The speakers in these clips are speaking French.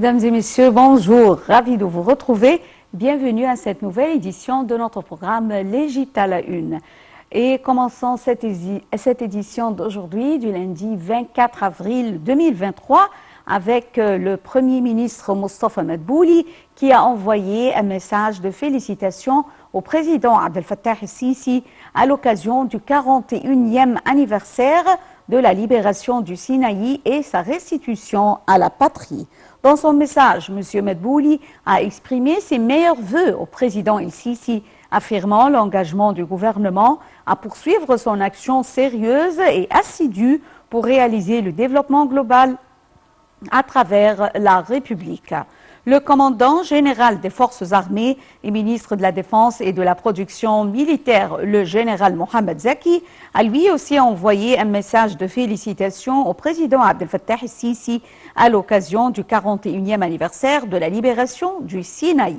Mesdames et messieurs, bonjour, ravi de vous retrouver. Bienvenue à cette nouvelle édition de notre programme L'Égypte à la une. Et commençons cette édition d'aujourd'hui, du lundi 24 avril 2023, avec le Premier ministre Mostafa Madbouli qui a envoyé un message de félicitations au président Abdel Fattah el-Sisi à l'occasion du 41e anniversaire de la libération du Sinaï et sa restitution à la patrie. Dans son message, M. Madbouli a exprimé ses meilleurs vœux au président el-Sisi, affirmant l'engagement du gouvernement à poursuivre son action sérieuse et assidue pour réaliser le développement global à travers la République. Le commandant général des forces armées et ministre de la Défense et de la production militaire, le général Mohamed Zaki, a lui aussi envoyé un message de félicitations au président Abdel Fattah el-Sisi à l'occasion du 41e anniversaire de la libération du Sinaï.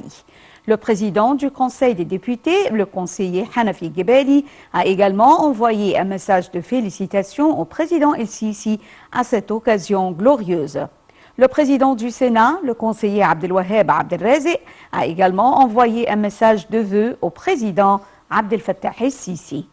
Le président du Conseil des députés, le conseiller Hanafi Gebeli, a également envoyé un message de félicitations au président el-Sisi à cette occasion glorieuse. Le président du Sénat, le conseiller Abdelwaheb Abdelrazik, a également envoyé un message de vœux au président Abdel Fattah el-Sisi.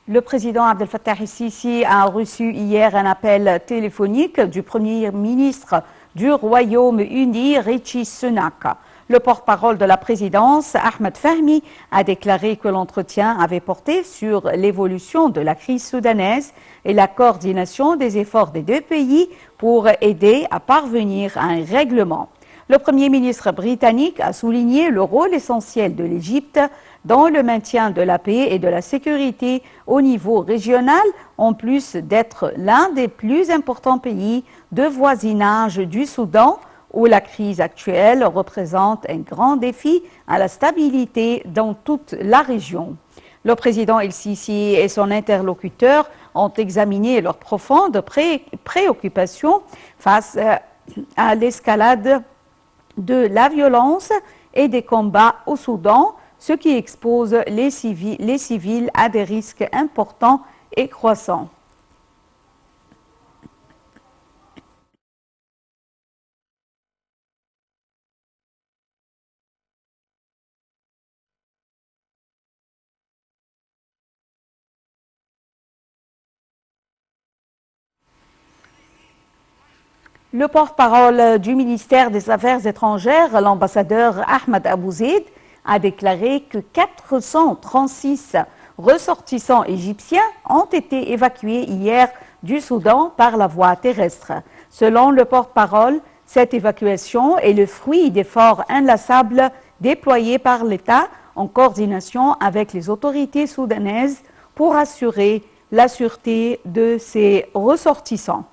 Le président Abdel Fattah el-Sisi a reçu hier un appel téléphonique du Premier ministre du Royaume-Uni, Rishi Sunak. Le porte-parole de la présidence, Ahmed Fahmy, a déclaré que l'entretien avait porté sur l'évolution de la crise soudanaise et la coordination des efforts des deux pays pour aider à parvenir à un règlement. Le Premier ministre britannique a souligné le rôle essentiel de l'Égypte dans le maintien de la paix et de la sécurité au niveau régional, en plus d'être l'un des plus importants pays de voisinage du Soudan, où la crise actuelle représente un grand défi à la stabilité dans toute la région. Le président el-Sisi et son interlocuteur ont examiné leurs profondes préoccupations face à l'escalade de la violence et des combats au Soudan, ce qui expose les civils à des risques importants et croissants. Le porte-parole du ministère des Affaires étrangères, l'ambassadeur Ahmed Abouzeid, a déclaré que 436 ressortissants égyptiens ont été évacués hier du Soudan par la voie terrestre. Selon le porte-parole, cette évacuation est le fruit d'efforts inlassables déployés par l'État en coordination avec les autorités soudanaises pour assurer la sûreté de ces ressortissants.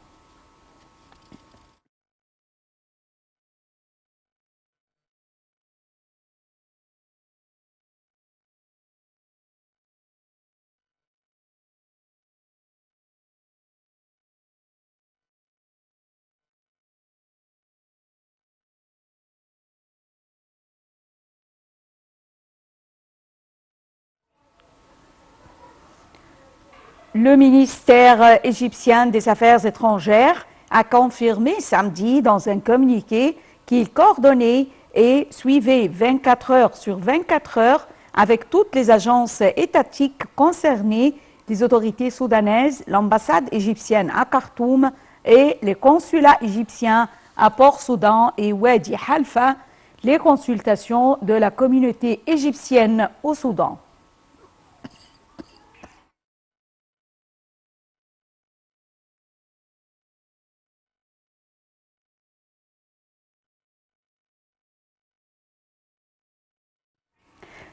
Le ministère égyptien des Affaires étrangères a confirmé samedi dans un communiqué qu'il coordonnait et suivait 24 heures sur 24 heures avec toutes les agences étatiques concernées, les autorités soudanaises, l'ambassade égyptienne à Khartoum et les consulats égyptiens à Port-Soudan et Wadi Halfa, les consultations de la communauté égyptienne au Soudan.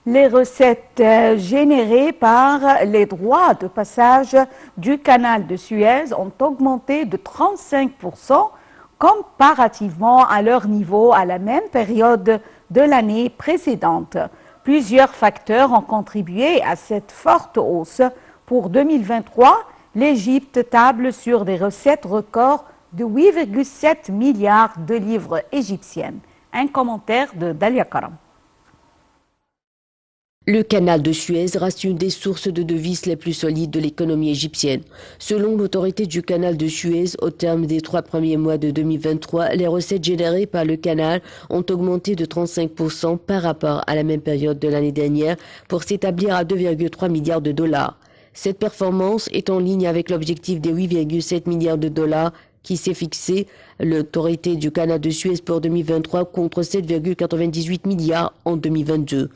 Les recettes générées par les droits de passage du canal de Suez ont augmenté de 35% comparativement à leur niveau à la même période de l'année précédente. Plusieurs facteurs ont contribué à cette forte hausse. Pour 2023, l'Égypte table sur des recettes records de 8,7 milliards de livres égyptiennes. Un commentaire de Dalia Karam. Le canal de Suez reste une des sources de devises les plus solides de l'économie égyptienne. Selon l'autorité du canal de Suez, au terme des 3 premiers mois de 2023, les recettes générées par le canal ont augmenté de 35% par rapport à la même période de l'année dernière pour s'établir à 2,3 milliards de dollars. Cette performance est en ligne avec l'objectif des 8,7 milliards de dollars qui s'est fixé l'autorité du canal de Suez pour 2023 contre 7,98 milliards en 2022.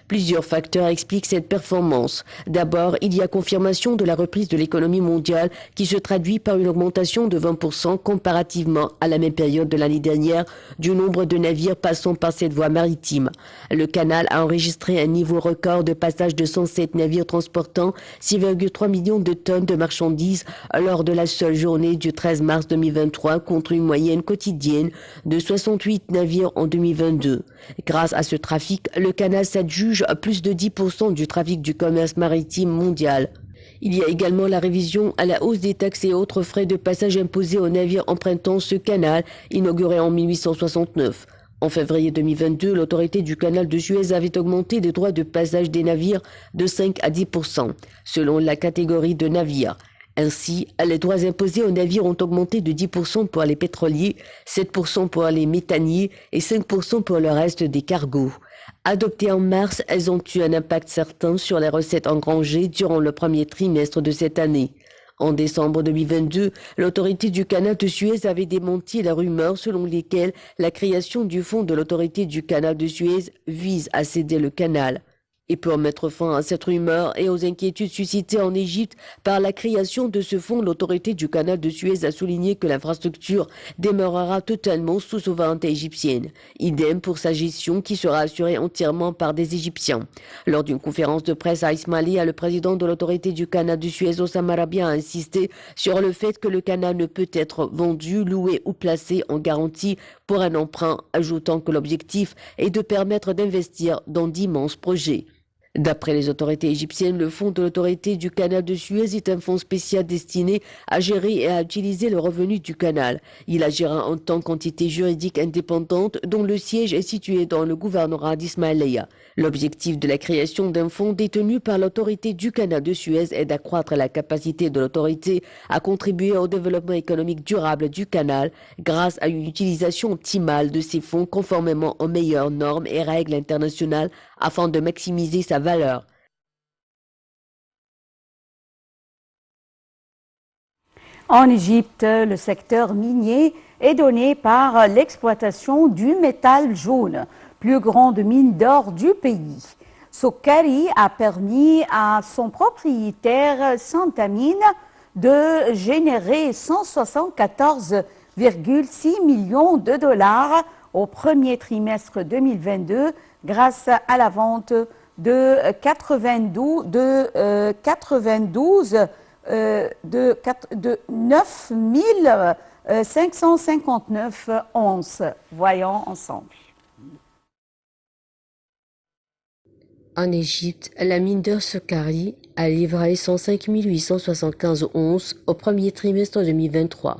Plusieurs facteurs expliquent cette performance. D'abord, il y a confirmation de la reprise de l'économie mondiale qui se traduit par une augmentation de 20% comparativement à la même période de l'année dernière du nombre de navires passant par cette voie maritime. Le canal a enregistré un niveau record de passage de 107 navires transportant 6,3 millions de tonnes de marchandises lors de la seule journée du 13 mars 2023 contre une moyenne quotidienne de 68 navires en 2022. Grâce à ce trafic, le canal s'adjuge plus de 10% du trafic du commerce maritime mondial. Il y a également la révision à la hausse des taxes et autres frais de passage imposés aux navires empruntant ce canal, inauguré en 1869. En février 2022, l'autorité du canal de Suez avait augmenté les droits de passage des navires de 5 à 10%, selon la catégorie de navires. Ainsi, les droits imposés aux navires ont augmenté de 10% pour les pétroliers, 7% pour les méthaniers et 5% pour le reste des cargos. Adoptées en mars, elles ont eu un impact certain sur les recettes engrangées durant le premier trimestre de cette année. En décembre 2022, l'autorité du canal de Suez avait démenti la rumeur selon lesquelles la création du fonds de l'autorité du canal de Suez vise à céder le canal. Et pour mettre fin à cette rumeur et aux inquiétudes suscitées en Égypte par la création de ce fonds, l'autorité du canal de Suez a souligné que l'infrastructure demeurera totalement sous souveraineté égyptienne. Idem pour sa gestion qui sera assurée entièrement par des Égyptiens. Lors d'une conférence de presse à Ismailia, le président de l'autorité du canal de Suez, Oussama Rabia, a insisté sur le fait que le canal ne peut être vendu, loué ou placé en garantie pour un emprunt, ajoutant que l'objectif est de permettre d'investir dans d'immenses projets. D'après les autorités égyptiennes, le fonds de l'autorité du canal de Suez est un fonds spécial destiné à gérer et à utiliser le revenu du canal. Il agira en tant qu'entité juridique indépendante dont le siège est situé dans le gouvernorat d'Ismaïlia. L'objectif de la création d'un fonds détenu par l'autorité du canal de Suez est d'accroître la capacité de l'autorité à contribuer au développement économique durable du canal grâce à une utilisation optimale de ces fonds conformément aux meilleures normes et règles internationales afin de maximiser sa valeur. En Égypte, le secteur minier est donné par l'exploitation du métal jaune, plus grande mine d'or du pays. Sokari a permis à son propriétaire Santamine de générer 174,6 millions de dollars au premier trimestre 2022 grâce à la vente de 9 559 onces. Voyons ensemble. En Égypte, la mine d'or Sokari a livré 105 875 onces au premier trimestre 2023,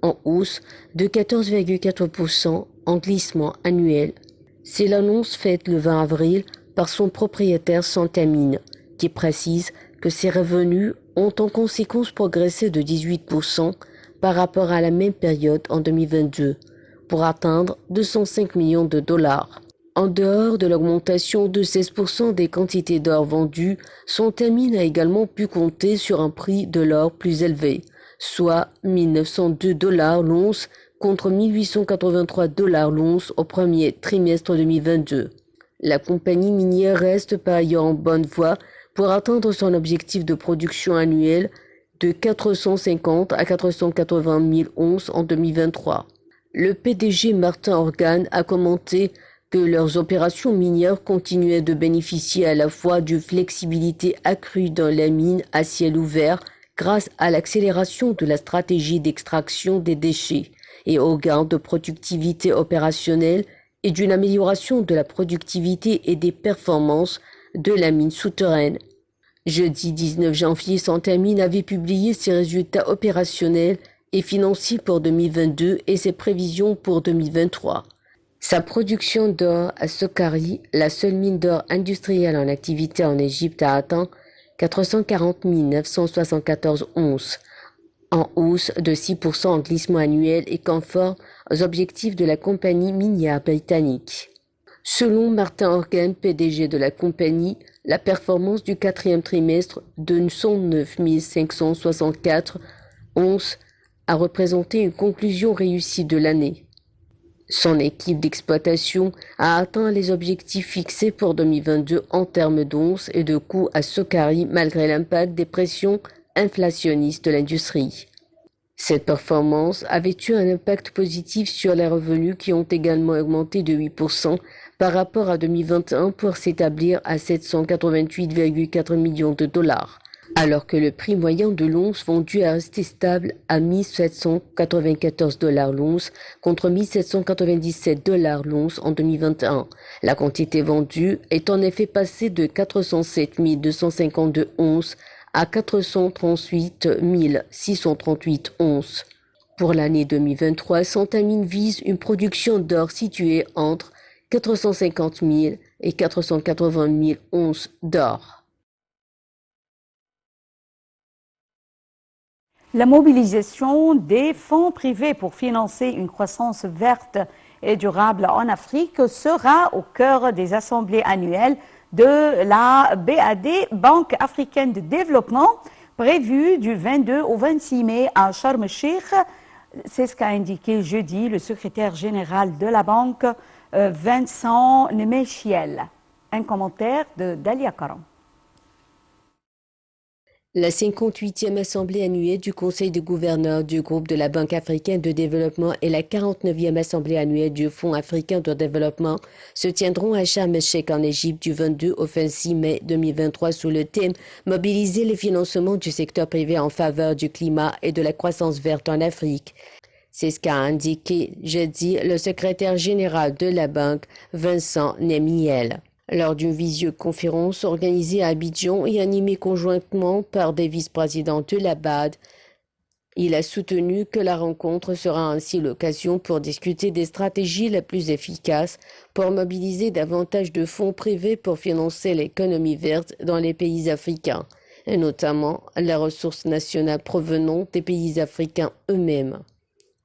en hausse de 14,4% en glissement annuel. C'est l'annonce faite le 20 avril par son propriétaire Santamine, qui précise que ses revenus ont en conséquence progressé de 18% par rapport à la même période en 2022, pour atteindre 205 millions de dollars. En dehors de l'augmentation de 16% des quantités d'or vendues, Santamine a également pu compter sur un prix de l'or plus élevé, soit 1902 dollars l'once contre 1883 dollars l'once au premier trimestre 2022. La compagnie minière reste par ailleurs en bonne voie pour atteindre son objectif de production annuelle de 450 à 480 000 onces en 2023. Le PDG Martin Organ a commenté que leurs opérations minières continuaient de bénéficier à la fois d'une flexibilité accrue dans la mine à ciel ouvert grâce à l'accélération de la stratégie d'extraction des déchets et au gain de productivité opérationnelle et d'une amélioration de la productivité et des performances de la mine souterraine. Jeudi 19 janvier, Santamine avait publié ses résultats opérationnels et financiers pour 2022 et ses prévisions pour 2023. Sa production d'or à Sokari, la seule mine d'or industrielle en activité en Égypte, a atteint 440 974 onces, en hausse de 6% en glissement annuel et conforme aux objectifs de la compagnie minière britannique. Selon Martin Horgan, PDG de la compagnie, la performance du quatrième trimestre de 109 564 onces a représenté une conclusion réussie de l'année. Son équipe d'exploitation a atteint les objectifs fixés pour 2022 en termes d'onces et de coûts à Sokari malgré l'impact des pressions inflationnistes de l'industrie. Cette performance avait eu un impact positif sur les revenus qui ont également augmenté de 8% par rapport à 2021 pour s'établir à 788,4 millions de dollars, alors que le prix moyen de l'once vendu est resté stable à 1794 dollars l'once contre 1797 dollars l'once en 2021. La quantité vendue est en effet passée de 407 252 onces à 438 638 onces. Pour l'année 2023, Santamine vise une production d'or située entre 450 000 et 480 000 onces d'or. La mobilisation des fonds privés pour financer une croissance verte et durable en Afrique sera au cœur des assemblées annuelles de la BAD, Banque africaine de développement, prévues du 22 au 26 mai à Sharm el-Sheikh. C'est ce qu'a indiqué jeudi le secrétaire général de la banque, Vincent Nemechiel. Un commentaire de Dalia Karam. La 58e assemblée annuelle du Conseil de gouverneurs du groupe de la Banque africaine de développement et la 49e assemblée annuelle du Fonds africain de développement se tiendront à Sharm el-Sheikh en Égypte du 22 au 26 mai 2023 sous le thème « Mobiliser les financements du secteur privé en faveur du climat et de la croissance verte en Afrique ». C'est ce qu'a indiqué jeudi le secrétaire général de la banque, Vincent Nemechiel, lors d'une visioconférence organisée à Abidjan et animée conjointement par des vice-présidents de la BAD. Il a soutenu que la rencontre sera ainsi l'occasion pour discuter des stratégies les plus efficaces pour mobiliser davantage de fonds privés pour financer l'économie verte dans les pays africains, et notamment les ressources nationales provenant des pays africains eux-mêmes.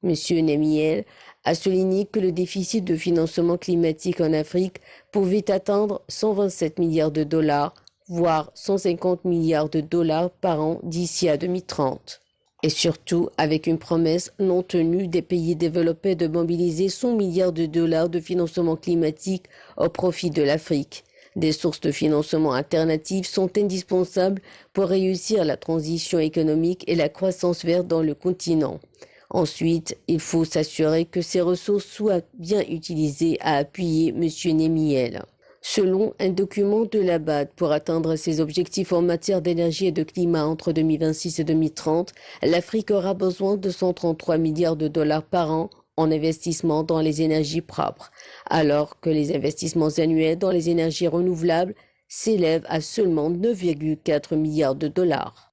M. Nemechiel a souligné que le déficit de financement climatique en Afrique pouvait atteindre 127 milliards de dollars, voire 150 milliards de dollars par an d'ici à 2030. Et surtout avec une promesse non tenue des pays développés de mobiliser 100 milliards de dollars de financement climatique au profit de l'Afrique. Des sources de financement alternatives sont indispensables pour réussir la transition économique et la croissance verte dans le continent. Ensuite, il faut s'assurer que ces ressources soient bien utilisées, a appuyé M. Nemechiel. Selon un document de la BAD, pour atteindre ses objectifs en matière d'énergie et de climat entre 2026 et 2030, l'Afrique aura besoin de 133 milliards de dollars par an en investissement dans les énergies propres, alors que les investissements annuels dans les énergies renouvelables s'élèvent à seulement 9,4 milliards de dollars.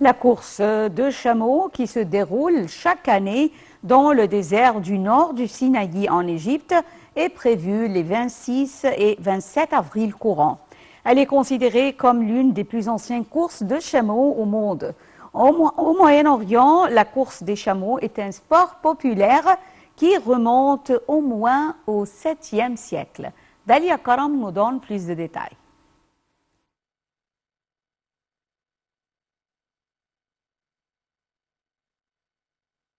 La course de chameaux qui se déroule chaque année dans le désert du nord du Sinaï en Égypte est prévue les 26 et 27 avril courants. Elle est considérée comme l'une des plus anciennes courses de chameaux au monde. Au Moyen-Orient, la course des chameaux est un sport populaire qui remonte au moins au 7e siècle. Dalia Karam nous donne plus de détails.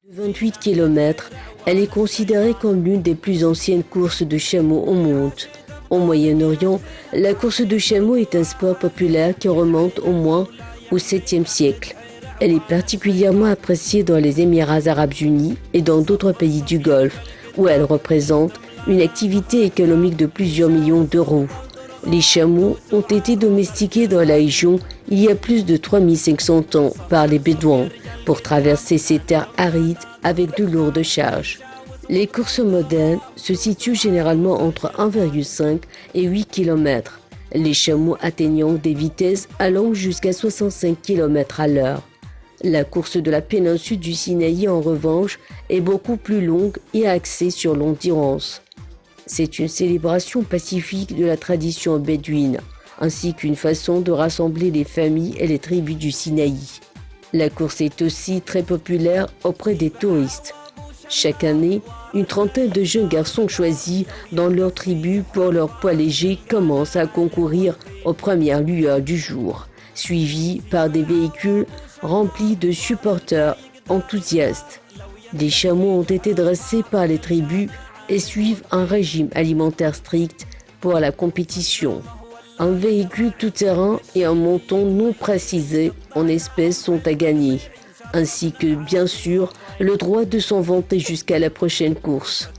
De 28 km, elle est considérée comme l'une des plus anciennes courses de chameaux au monde. Au Moyen-Orient, la course de chameaux est un sport populaire qui remonte au moins au 7e siècle. Elle est particulièrement appréciée dans les Émirats arabes unis et dans d'autres pays du Golfe, où elle représente une activité économique de plusieurs millions d'euros. Les chameaux ont été domestiqués dans la région il y a plus de 3500 ans par les Bédouins pour traverser ces terres arides avec de lourdes charges. Les courses modernes se situent généralement entre 1,5 et 8 km, les chameaux atteignant des vitesses allant jusqu'à 65 km à l'heure. La course de la péninsule du Sinaï, en revanche, est beaucoup plus longue et axée sur l'endurance. C'est une célébration pacifique de la tradition bédouine, ainsi qu'une façon de rassembler les familles et les tribus du Sinaï. La course est aussi très populaire auprès des touristes. Chaque année, une trentaine de jeunes garçons choisis dans leur tribu pour leur poids léger commencent à concourir aux premières lueurs du jour, suivis par des véhicules remplis de supporters enthousiastes. Des chameaux ont été dressés par les tribus et suivent un régime alimentaire strict pour la compétition. Un véhicule tout-terrain et un montant non précisé en espèces sont à gagner, ainsi que, bien sûr, le droit de s'en vanter jusqu'à la prochaine course.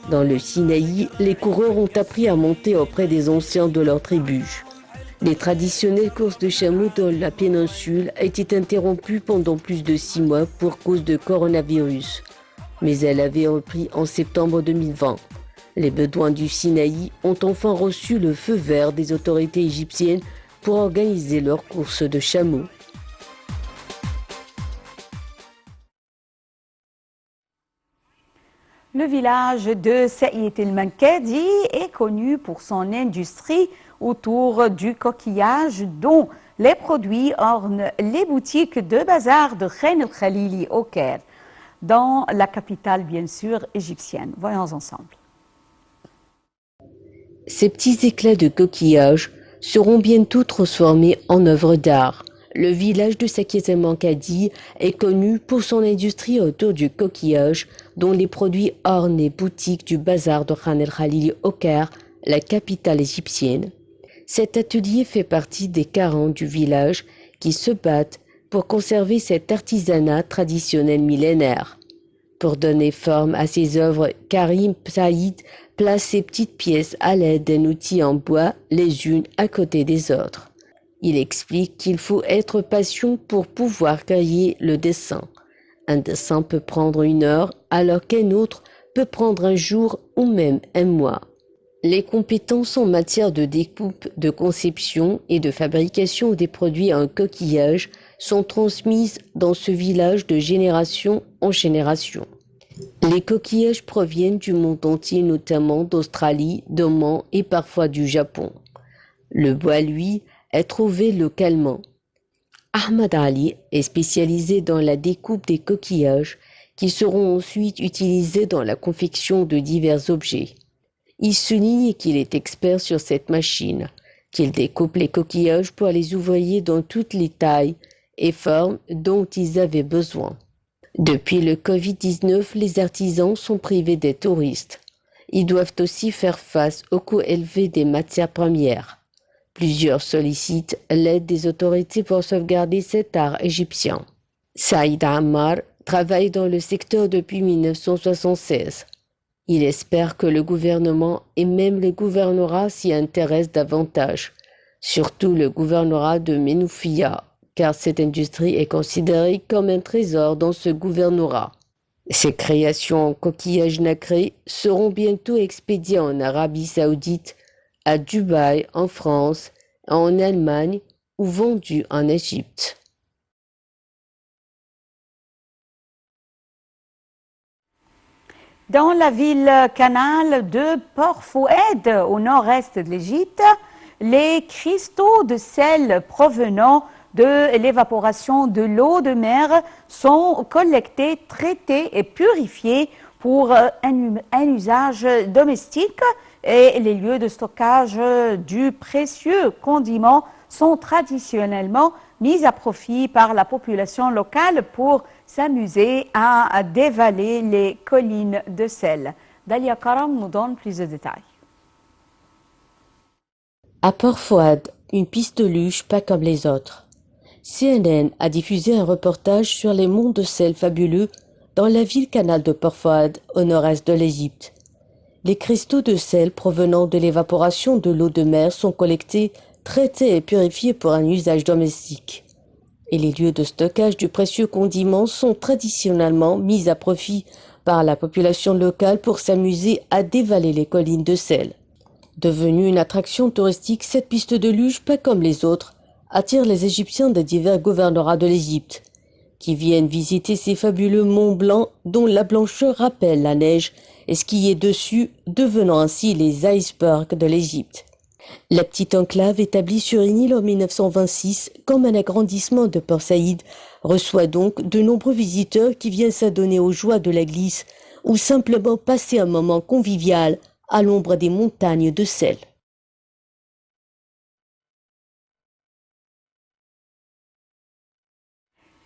Dans le Sinaï, les coureurs ont appris à monter auprès des anciens de leur tribu. Les traditionnelles courses de chameaux dans la péninsule étaient interrompues pendant plus de 6 mois pour cause de coronavirus, mais elles avaient repris en septembre 2020. Les Bédouins du Sinaï ont enfin reçu le feu vert des autorités égyptiennes pour organiser leur course de chameaux. Le village de Saïd el-Mankadi est connu pour son industrie autour du coquillage dont les produits ornent les boutiques de bazar de Khain el-Khalili au Caire, dans la capitale bien sûr égyptienne. Voyons ensemble. Ces petits éclats de coquillage seront bientôt transformés en œuvres d'art. Le village de Saïd el-Mankadi est connu pour son industrie autour du coquillage, dont les produits ornent les boutiques du bazar de Khain el-Khalili au Caire, la capitale égyptienne. Cet atelier fait partie des 40 du village qui se battent pour conserver cet artisanat traditionnel millénaire. Pour donner forme à ses œuvres, Karim Saïd place ses petites pièces à l'aide d'un outil en bois, les unes à côté des autres. Il explique qu'il faut être patient pour pouvoir créer le dessin. Un dessin peut prendre 1 heure, alors qu'un autre peut prendre 1 jour ou même 1 mois. Les compétences en matière de découpe, de conception et de fabrication des produits en coquillage sont transmises dans ce village de génération en génération. Les coquillages proviennent du monde entier, notamment d'Australie, d'Oman et parfois du Japon. Le bois, lui, est trouvé localement. Ahmad Ali est spécialisé dans la découpe des coquillages qui seront ensuite utilisés dans la confection de divers objets. Il souligne qu'il est expert sur cette machine, qu'il découpe les coquillages pour les ouvriers dans toutes les tailles et formes dont ils avaient besoin. Depuis le Covid-19, les artisans sont privés des touristes. Ils doivent aussi faire face au coût élevé des matières premières. Plusieurs sollicitent l'aide des autorités pour sauvegarder cet art égyptien. Saïd Ammar travaille dans le secteur depuis 1976. Il espère que le gouvernement et même le gouvernorat s'y intéressent davantage, surtout le gouvernorat de Ménoufia, car cette industrie est considérée comme un trésor dans ce gouvernorat. Ces créations en coquillage nacré seront bientôt expédiées en Arabie Saoudite, à Dubaï, en France, en Allemagne ou vendues en Égypte. Dans la ville canal de Port Fouad, au nord-est de l'Égypte, les cristaux de sel provenant de l'évaporation de l'eau de mer sont collectés, traités et purifiés pour un usage domestique et les lieux de stockage du précieux condiment sont traditionnellement mis à profit par la population locale pour s'amuser à dévaler les collines de sel. Dalia Karam nous donne plus de détails. À Port Fouad, une piste de luge pas comme les autres. CNN a diffusé un reportage sur les monts de sel fabuleux dans la ville canal de Port Fouad, au nord-est de l'Égypte. Les cristaux de sel provenant de l'évaporation de l'eau de mer sont collectés, traités et purifiés pour un usage domestique. Et les lieux de stockage du précieux condiment sont traditionnellement mis à profit par la population locale pour s'amuser à dévaler les collines de sel. Devenue une attraction touristique, cette piste de luge, pas comme les autres, attire les Égyptiens des divers gouvernorats de l'Égypte. qui viennent visiter ces fabuleux monts blancs dont la blancheur rappelle la neige et skier dessus, devenant ainsi les icebergs de l'Égypte. La petite enclave établie sur une île en 1926 comme un agrandissement de Port Saïd reçoit donc de nombreux visiteurs qui viennent s'adonner aux joies de la glisse ou simplement passer un moment convivial à l'ombre des montagnes de sel.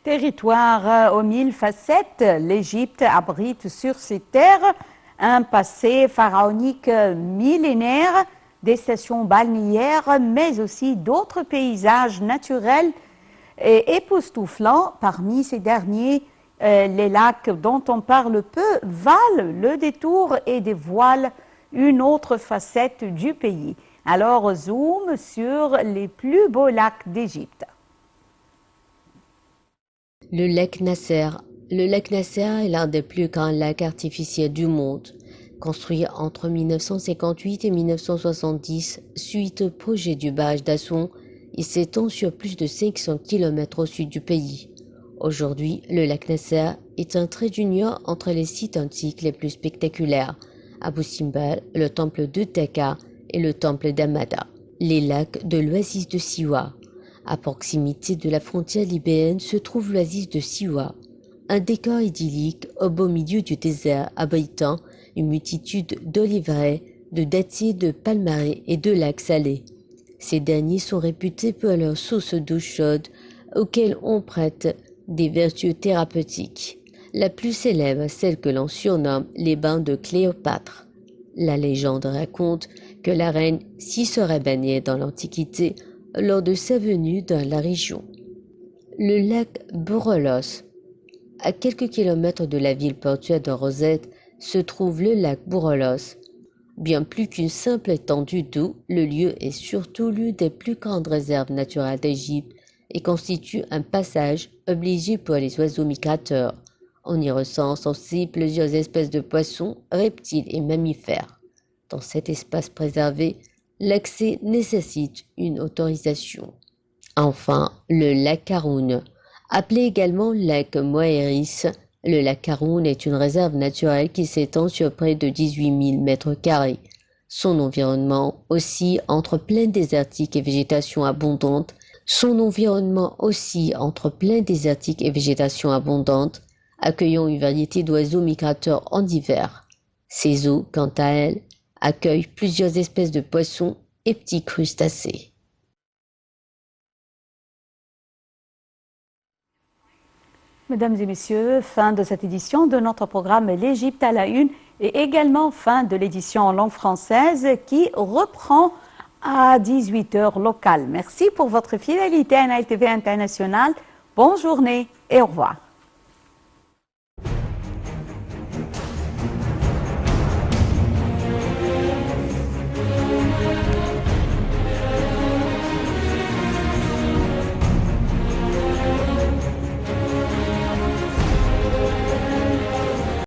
Territoire aux mille facettes, l'Égypte abrite sur ses terres un passé pharaonique millénaire, des stations balnéaires, mais aussi d'autres paysages naturels et époustouflants. Parmi ces derniers, les lacs dont on parle peu valent le détour et dévoilent une autre facette du pays. Alors, zoom sur les plus beaux lacs d'Égypte. Le lac Nasser. Le lac Nasser est l'un des plus grands lacs artificiels du monde. Construit entre 1958 et 1970 suite au projet du barrage d'Assoun, il s'étend sur plus de 500 km au sud du pays. Aujourd'hui, le lac Nasser est un trait d'union entre les sites antiques les plus spectaculaires, Abu Simbel, le temple de Taka et le temple d'Amada. Les lacs de l'oasis de Siwa. À proximité de la frontière libérienne se trouve l'oasis de Siwa, un décor idyllique au beau milieu du désert abritant une multitude d'oliveraies, de dattiers, de palmarès et de lacs salés. Ces derniers sont réputés pour leurs sources d'eau chaude auxquelles on prête des vertus thérapeutiques. La plus célèbre, celle que l'on surnomme les bains de Cléopâtre. La légende raconte que la reine s'y serait baignée dans l'Antiquité lors de sa venue dans la région. Le lac Bourolos. À quelques kilomètres de la ville portuaire de Rosette se trouve le lac Bourolos. Bien plus qu'une simple étendue d'eau, le lieu est surtout l'une des plus grandes réserves naturelles d'Égypte et constitue un passage obligé pour les oiseaux migrateurs. On y recense aussi plusieurs espèces de poissons, reptiles et mammifères. Dans cet espace préservé, l'accès nécessite une autorisation. Enfin, le lac Karoun. Appelé également lac Moeris, le lac Karoun est une réserve naturelle qui s'étend sur près de 18 000 mètres carrés. Son environnement oscille entre plaine désertique et végétation abondante. Accueillant une variété d'oiseaux migrateurs en hiver. Ces eaux, quant à elles, accueillent plusieurs espèces de poissons et petits crustacés. Mesdames et messieurs, fin de cette édition de notre programme L'Égypte à la une et également fin de l'édition en langue française qui reprend à 18h locale. Merci pour votre fidélité à NIL TV International. Bonne journée et au revoir.